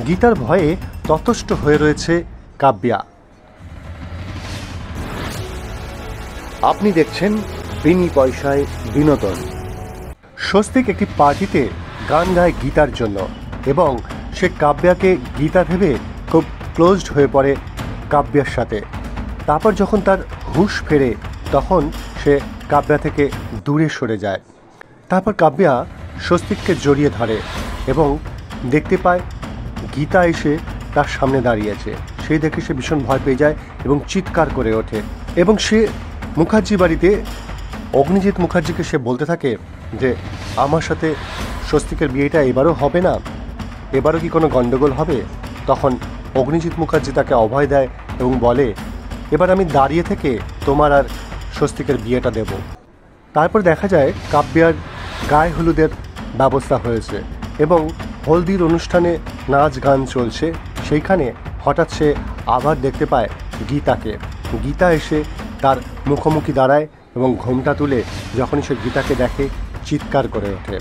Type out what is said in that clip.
গীতার ভয়ে ততষ্ট হয়ে রয়েছে কাব্যা। আপনি দেখছেন বিনি পয়সায় বিনোদন। স্বস্তিক একটি পার্টিতে গান গায় গীতার জন্য এবং সে কাব্যাকে গীতা ভেবে খুব ক্লোজড হয়ে পড়ে কাব্যার সাথে। তারপর যখন তার হুঁশ ফেরে তখন সে কাব্যা থেকে দূরে সরে যায়। তারপর কাব্যা স্বস্তিককে জড়িয়ে ধরে এবং দেখতে পায় গীতা এসে তার সামনে দাঁড়িয়েছে। সেই দেখে সে ভীষণ ভয় পেয়ে যায় এবং চিৎকার করে ওঠে এবং সে মুখার্জি বাড়িতে অগ্নিজিৎ মুখার্জিকে সে বলতে থাকে যে আমার সাথে স্বস্তিকের বিয়েটা এবারও হবে না, এবারও কি কোনো গণ্ডগোল হবে? তখন অগ্নিজিৎ মুখার্জি তাকে অভয় দেয় এবং বলে এবার আমি দাঁড়িয়ে থেকে তোমার আর স্বস্তিকের বিয়েটা দেব। তারপর দেখা যায় কাব্যার গায়ে হলুদের ব্যবস্থা হয়েছে এবং হলদির অনুষ্ঠানে নাচ গান চলছে। সেইখানে হঠাৎ সে আবার দেখতে পায় গীতাকে। গীতা এসে তার মুখোমুখি দাঁড়ায় এবং ঘোমটা তুলে যখনই সে গীতাকে দেখে চিৎকার করে ওঠে।